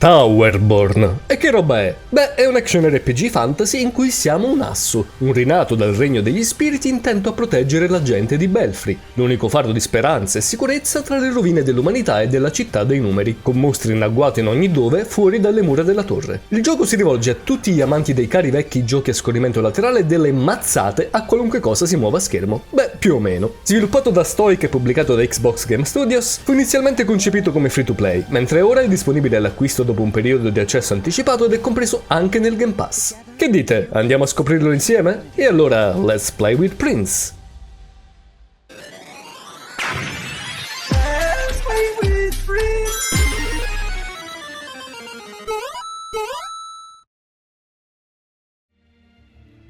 Towerborn. E che roba è? Beh, è un action RPG fantasy in cui siamo un asso, un rinato dal regno degli spiriti intento a proteggere la gente di Belfry, l'unico faro di speranza e sicurezza tra le rovine dell'umanità e della città dei numeri, con mostri in agguato in ogni dove fuori dalle mura della torre. Il gioco si rivolge a tutti gli amanti dei cari vecchi giochi a scorrimento laterale e delle mazzate a qualunque cosa si muova a schermo. Beh, più o meno. Sviluppato da Stoic e pubblicato da Xbox Game Studios, fu inizialmente concepito come free to play, mentre ora è disponibile all'acquisto dopo un periodo di accesso anticipato ed è compreso anche nel Game Pass. Che dite? Andiamo a scoprirlo insieme? E allora, let's play with Prince!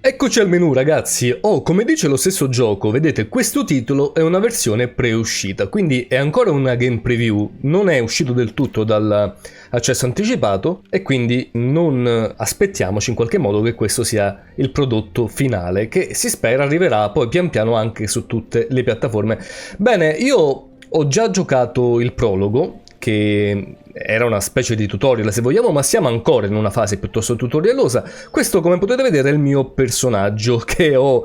Eccoci al menu ragazzi. Come dice lo stesso gioco, vedete questo titolo è una versione preuscita, quindi è ancora una game preview, non è uscito del tutto dall'accesso anticipato e quindi non aspettiamoci in qualche modo che questo sia il prodotto finale, che si spera arriverà poi pian piano anche su tutte le piattaforme. Bene, io ho già giocato il prologo, che era una specie di tutorial se vogliamo, ma siamo ancora in una fase piuttosto tutorialosa. Questo, come potete vedere, è il mio personaggio che ho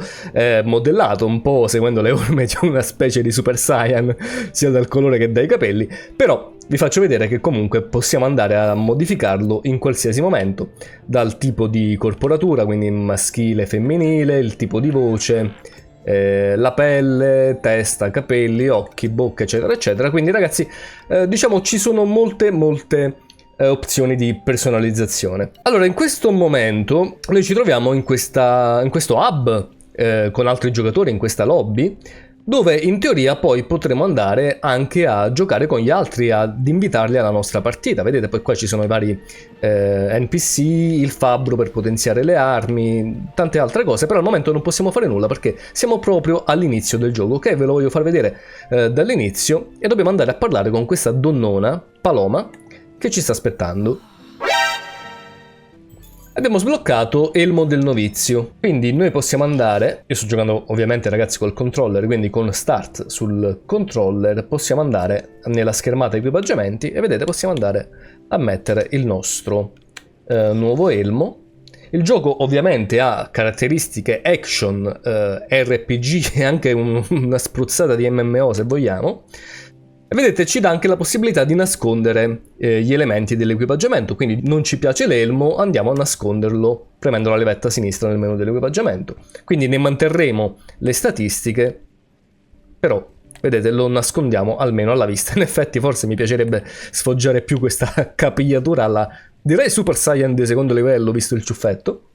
modellato un po' seguendo le orme di una specie di Super Saiyan, sia dal colore che dai capelli, però vi faccio vedere che comunque possiamo andare a modificarlo in qualsiasi momento, dal tipo di corporatura, quindi maschile, femminile, il tipo di voce, la pelle, testa, capelli, occhi, bocca, eccetera eccetera. Quindi ragazzi, diciamo ci sono molte opzioni di personalizzazione. Allora, in questo momento noi ci troviamo in questo hub con altri giocatori, in questa lobby, dove in teoria poi potremo andare anche a giocare con gli altri, ad invitarli alla nostra partita. Vedete, poi qua ci sono i vari NPC, il fabbro per potenziare le armi, tante altre cose, però al momento non possiamo fare nulla perché siamo proprio all'inizio del gioco, ok? Ve lo voglio far vedere dall'inizio e dobbiamo andare a parlare con questa donnona, Paloma, che ci sta aspettando. Abbiamo sbloccato Elmo del Novizio, quindi noi possiamo andare, io sto giocando ovviamente ragazzi col controller, quindi con Start sul controller possiamo andare nella schermata equipaggiamenti e vedete possiamo andare a mettere il nostro nuovo Elmo. Il gioco ovviamente ha caratteristiche action, RPG e anche una spruzzata di MMO se vogliamo. E vedete, ci dà anche la possibilità di nascondere gli elementi dell'equipaggiamento, quindi non ci piace l'elmo, andiamo a nasconderlo premendo la levetta sinistra nel menu dell'equipaggiamento. Quindi ne manterremo le statistiche, però vedete lo nascondiamo almeno alla vista. In effetti forse mi piacerebbe sfoggiare più questa capigliatura alla, direi Super Saiyan di secondo livello, visto il ciuffetto.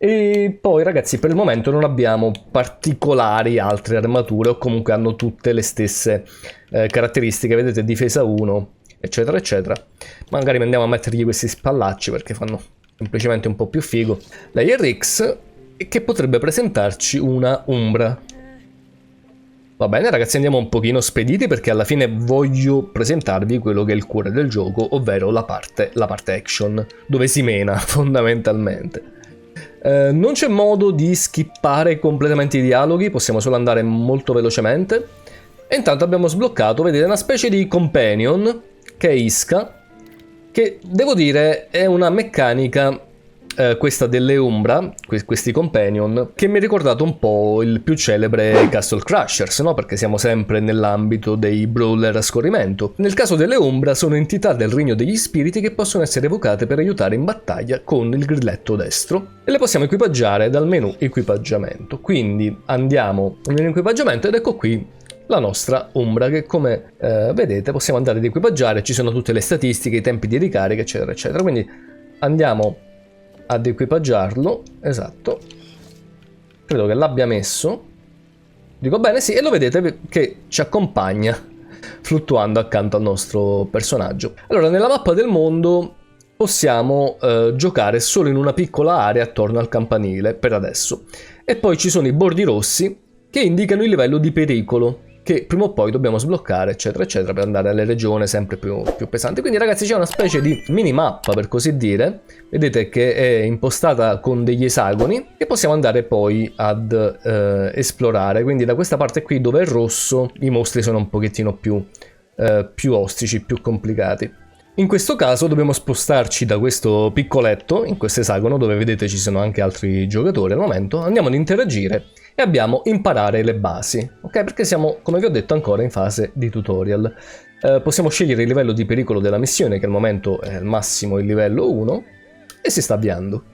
E poi ragazzi, per il momento non abbiamo particolari altre armature, o comunque hanno tutte le stesse caratteristiche, vedete, difesa 1 eccetera eccetera. Magari andiamo a mettergli questi spallacci perché fanno semplicemente un po' più figo. Layer X, che potrebbe presentarci una Umbra. Va bene ragazzi, andiamo un pochino spediti perché alla fine voglio presentarvi quello che è il cuore del gioco, ovvero la parte action, dove si mena fondamentalmente. Non c'è modo di skippare completamente i dialoghi, possiamo solo andare molto velocemente. E intanto abbiamo sbloccato, vedete, una specie di companion che è Iska, che devo dire è una meccanica, questa delle Umbra, questi companion, che mi ha ricordato un po' il più celebre Castle Crushers, no? Perché siamo sempre nell'ambito dei brawler a scorrimento. Nel caso delle Umbra sono entità del regno degli spiriti che possono essere evocate per aiutare in battaglia con il grilletto destro e le possiamo equipaggiare dal menu equipaggiamento. Quindi andiamo nell'equipaggiamento ed ecco qui la nostra Umbra che, come vedete, possiamo andare ad equipaggiare, ci sono tutte le statistiche, i tempi di ricarica eccetera eccetera. Quindi andiamo ad equipaggiarlo, esatto, credo che l'abbia messo, dico bene, sì, e lo vedete che ci accompagna fluttuando accanto al nostro personaggio. Allora, nella mappa del mondo possiamo giocare solo in una piccola area attorno al campanile per adesso, e poi ci sono i bordi rossi che indicano il livello di pericolo che prima o poi dobbiamo sbloccare eccetera eccetera per andare alle regioni sempre più pesanti. Quindi ragazzi c'è una specie di minimappa per così dire, vedete che è impostata con degli esagoni e possiamo andare poi ad esplorare. Quindi da questa parte qui dove è rosso i mostri sono un pochettino più ostici, più complicati. In questo caso dobbiamo spostarci da questo piccoletto, in questo esagono, dove vedete ci sono anche altri giocatori al momento, andiamo ad interagire e abbiamo imparare le basi, ok? Perché siamo, come vi ho detto, ancora in fase di tutorial. Possiamo scegliere il livello di pericolo della missione, che al momento è al massimo il livello 1, e si sta avviando.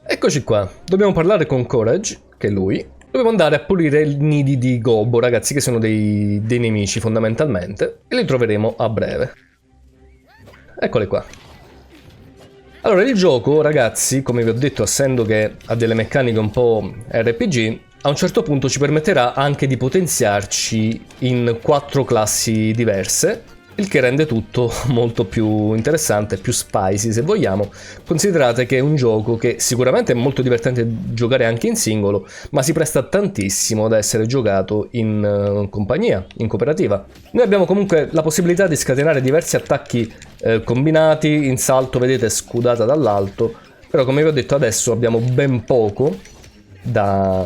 Eccoci qua, dobbiamo parlare con Courage, che è lui. Dobbiamo andare a pulire i nidi di gobbo, ragazzi, che sono dei nemici fondamentalmente, e li troveremo a breve. Eccoli qua. Allora, il gioco, ragazzi, come vi ho detto, essendo che ha delle meccaniche un po' RPG, a un certo punto ci permetterà anche di potenziarci in 4 classi diverse, il che rende tutto molto più interessante, più spicy se vogliamo. Considerate che è un gioco che sicuramente è molto divertente giocare anche in singolo, ma si presta tantissimo da essere giocato in compagnia, in cooperativa. Noi abbiamo comunque la possibilità di scatenare diversi attacchi combinati, in salto vedete scudata dall'alto, però come vi ho detto adesso abbiamo ben poco da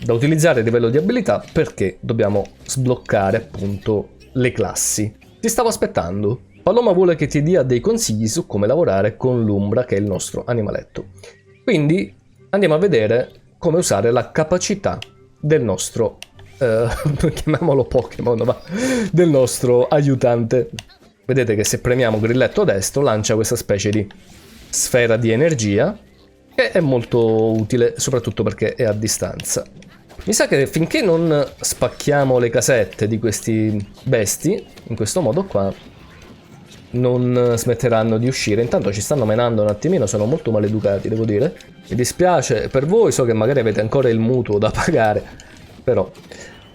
utilizzare a livello di abilità perché dobbiamo sbloccare appunto le classi. Ti stavo aspettando. Paloma vuole che ti dia dei consigli su come lavorare con l'Umbra, che è il nostro animaletto. Quindi andiamo a vedere come usare la capacità del nostro chiamiamolo Pokémon, va, del nostro aiutante. Vedete che se premiamo grilletto destro lancia questa specie di sfera di energia, che è molto utile soprattutto perché è a distanza. Mi sa che finché non spacchiamo le casette di questi besti, in questo modo qua, non smetteranno di uscire. Intanto ci stanno menando un attimino, sono molto maleducati, devo dire. Mi dispiace per voi, so che magari avete ancora il mutuo da pagare, però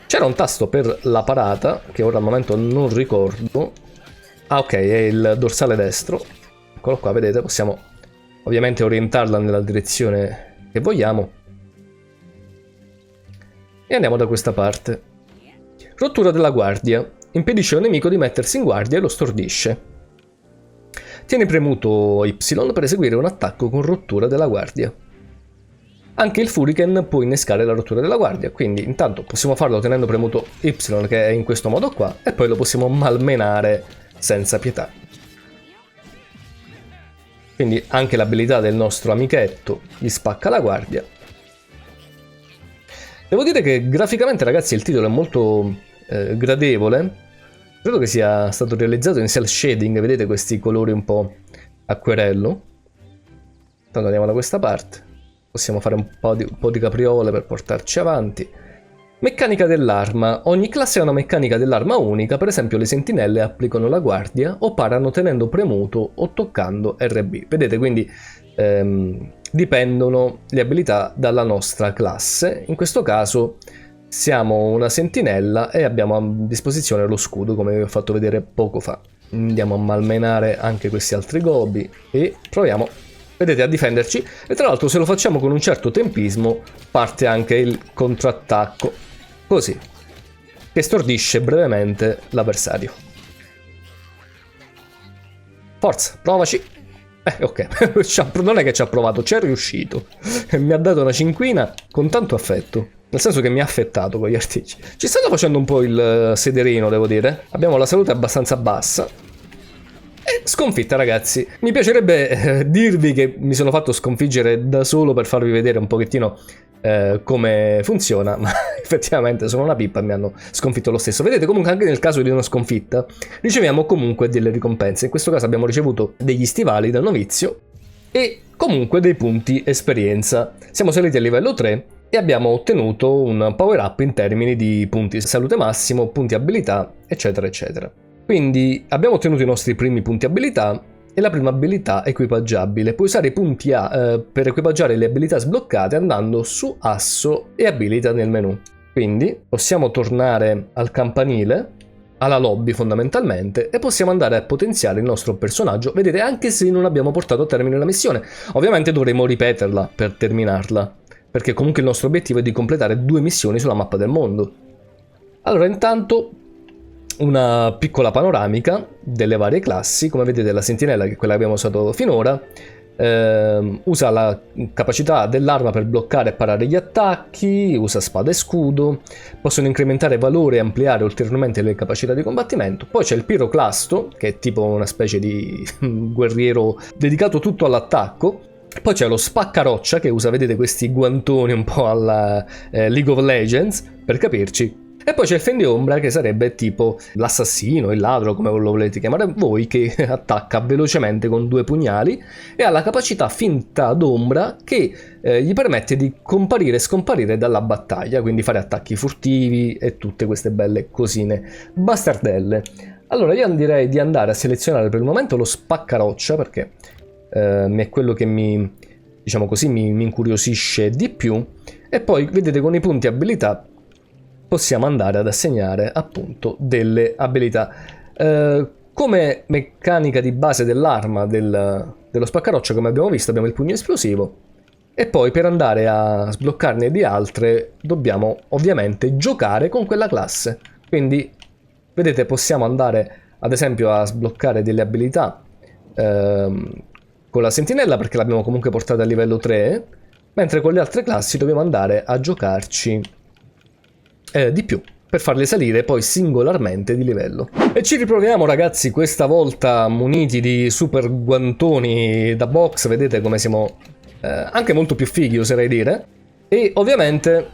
c'era un tasto per la parata, che ora al momento non ricordo. Ah, ok, è il dorsale destro. Eccolo qua, vedete, possiamo ovviamente orientarla nella direzione che vogliamo. E andiamo da questa parte. Rottura della guardia. Impedisce a un nemico di mettersi in guardia e lo stordisce. Tieni premuto Y per eseguire un attacco con rottura della guardia. Anche il Furiken può innescare la rottura della guardia, quindi intanto possiamo farlo tenendo premuto Y, che è in questo modo qua, e poi lo possiamo malmenare senza pietà. Quindi anche l'abilità del nostro amichetto gli spacca la guardia. Devo dire che graficamente, ragazzi, il titolo è molto gradevole. Credo che sia stato realizzato in cel shading, vedete questi colori un po' acquerello. Intanto andiamo da questa parte. Possiamo fare un po' di capriole per portarci avanti. Meccanica dell'arma. Ogni classe ha una meccanica dell'arma unica, per esempio le sentinelle applicano la guardia o parano tenendo premuto o toccando RB. Vedete, quindi dipendono le abilità dalla nostra classe. In questo caso siamo una sentinella e abbiamo a disposizione lo scudo, come vi ho fatto vedere poco fa. Andiamo a malmenare anche questi altri gobi e proviamo, vedete, a difenderci. E tra l'altro, se lo facciamo con un certo tempismo, parte anche il contrattacco, così, che stordisce brevemente l'avversario. Forza, provaci. Ok, non è che ci ha provato, ci è riuscito. Mi ha dato una cinquina con tanto affetto. Nel senso che mi ha affettato con gli artigli. Ci stanno facendo un po' il sederino, devo dire. Abbiamo la salute abbastanza bassa. E sconfitta, ragazzi. Mi piacerebbe dirvi che mi sono fatto sconfiggere da solo per farvi vedere un pochettino come funziona, ma effettivamente sono una pippa e mi hanno sconfitto lo stesso. Vedete, comunque anche nel caso di una sconfitta riceviamo comunque delle ricompense. In questo caso abbiamo ricevuto degli stivali da novizio e comunque dei punti esperienza. Siamo saliti a livello 3 e abbiamo ottenuto un power up in termini di punti salute massimo, punti abilità, eccetera eccetera. Quindi abbiamo ottenuto i nostri primi punti abilità e la prima abilità equipaggiabile. Puoi usare i punti A per equipaggiare le abilità sbloccate andando su asso e abilita nel menu. Quindi possiamo tornare al campanile, alla lobby fondamentalmente, e possiamo andare a potenziare il nostro personaggio, vedete, anche se non abbiamo portato a termine la missione. Ovviamente dovremo ripeterla per terminarla, perché comunque il nostro obiettivo è di completare 2 missioni sulla mappa del mondo. Allora, intanto una piccola panoramica delle varie classi. Come vedete, la sentinella, che è quella che abbiamo usato finora, usa la capacità dell'arma per bloccare e parare gli attacchi, usa spada e scudo, possono incrementare valore e ampliare ulteriormente le capacità di combattimento. Poi c'è il piroclasto, che è tipo una specie di guerriero dedicato tutto all'attacco. Poi c'è lo spaccaroccia, che usa, vedete, questi guantoni un po' alla League of Legends, per capirci. E poi c'è il Fendiombra, che sarebbe tipo l'assassino, il ladro, come lo volete chiamare voi, che attacca velocemente con 2 pugnali e ha la capacità finta d'ombra che gli permette di comparire e scomparire dalla battaglia, quindi fare attacchi furtivi e tutte queste belle cosine bastardelle. Allora io direi di andare a selezionare per il momento lo spaccaroccia, perché è quello che diciamo così, mi incuriosisce di più, e poi vedete con i punti abilità possiamo andare ad assegnare appunto delle abilità. Come meccanica di base dell'arma dello spaccaroccia, come abbiamo visto, abbiamo il pugno esplosivo, e poi per andare a sbloccarne di altre dobbiamo ovviamente giocare con quella classe. Quindi vedete, possiamo andare ad esempio a sbloccare delle abilità con la sentinella, perché l'abbiamo comunque portata a livello 3, mentre con le altre classi dobbiamo andare a giocarci di più per farle salire poi singolarmente di livello. E ci riproviamo, ragazzi, questa volta muniti di super guantoni da box. Vedete come siamo anche molto più fighi, oserei dire. E ovviamente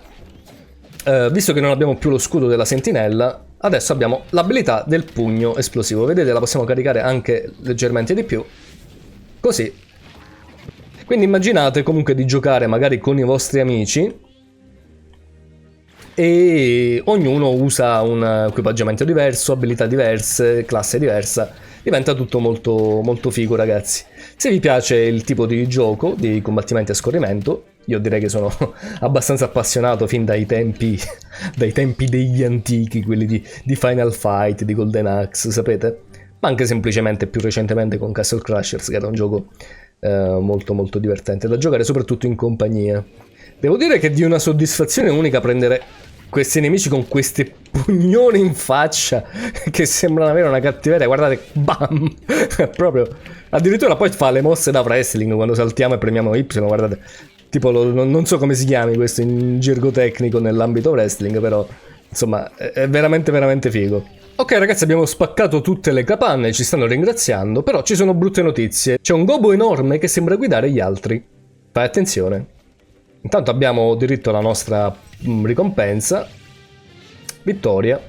visto che non abbiamo più lo scudo della sentinella, adesso abbiamo l'abilità del pugno esplosivo. Vedete, la possiamo caricare anche leggermente di più, così. Quindi immaginate comunque di giocare magari con i vostri amici e ognuno usa un equipaggiamento diverso, abilità diverse, classe diversa. Diventa tutto molto, molto figo, ragazzi. Se vi piace il tipo di gioco, di combattimenti a scorrimento, io direi che sono abbastanza appassionato fin dai tempi degli antichi, quelli di Final Fight, di Golden Axe, sapete? Ma anche semplicemente più recentemente con Castle Crashers, che era un gioco molto molto divertente da giocare, soprattutto in compagnia. Devo dire che è di una soddisfazione unica prendere questi nemici con queste pugnoni in faccia che sembrano avere una cattiveria. Guardate, bam! Proprio. Addirittura poi fa le mosse da wrestling quando saltiamo e premiamo Y, guardate. Tipo, non so come si chiami questo in gergo tecnico nell'ambito wrestling, però insomma è veramente veramente figo. Ok ragazzi, abbiamo spaccato tutte le capanne, ci stanno ringraziando, però ci sono brutte notizie. C'è un gobbo enorme che sembra guidare gli altri. Fai attenzione. Intanto abbiamo diritto alla nostra ricompensa. Vittoria.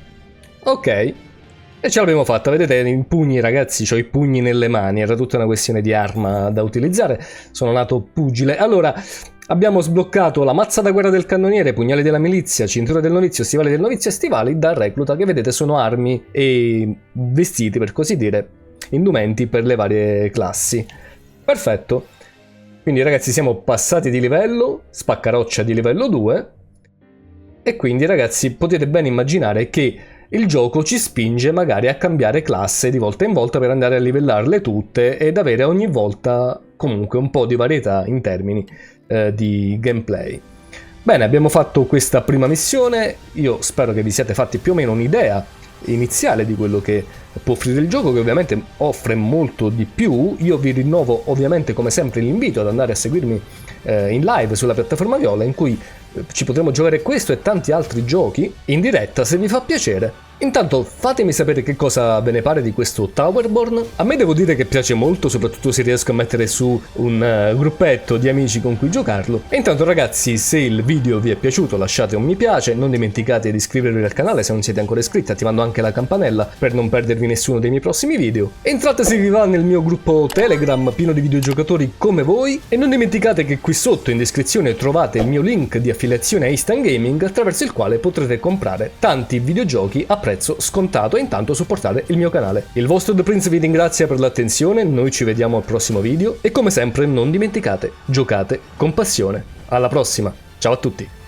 Ok. E ce l'abbiamo fatta. Vedete i pugni, ragazzi, ho i pugni nelle mani. Era tutta una questione di arma da utilizzare. Sono nato pugile. Allora, abbiamo sbloccato la mazza da guerra del cannoniere, pugnali della milizia, cintura del novizio, stivali del novizio e stivali da recluta, che vedete sono armi e vestiti, per così dire, indumenti per le varie classi. Perfetto. Quindi ragazzi siamo passati di livello, spaccaroccia di livello 2, e quindi ragazzi potete ben immaginare che il gioco ci spinge magari a cambiare classe di volta in volta per andare a livellarle tutte ed avere ogni volta comunque un po' di varietà in termini di gameplay. Bene, abbiamo fatto questa prima missione, io spero che vi siate fatti più o meno un'idea iniziale di quello che può offrire il gioco, che ovviamente offre molto di più. Io vi rinnovo ovviamente come sempre l'invito ad andare a seguirmi in live sulla piattaforma Viola, in cui ci potremo giocare questo e tanti altri giochi in diretta se vi fa piacere. Intanto fatemi sapere che cosa ve ne pare di questo Towerborn. A me devo dire che piace molto, soprattutto se riesco a mettere su un gruppetto di amici con cui giocarlo. E intanto ragazzi, se il video vi è piaciuto lasciate un mi piace, non dimenticate di iscrivervi al canale se non siete ancora iscritti, attivando anche la campanella per non perdervi nessuno dei miei prossimi video. Entrate se vi va nel mio gruppo Telegram pieno di videogiocatori come voi, e non dimenticate che qui sotto in descrizione trovate il mio link di affiliazione a Instant Gaming, attraverso il quale potrete comprare tanti videogiochi a prezzo scontato e intanto supportare il mio canale. Il vostro The Prince vi ringrazia per l'attenzione, noi ci vediamo al prossimo video e come sempre non dimenticate, giocate con passione. Alla prossima, ciao a tutti!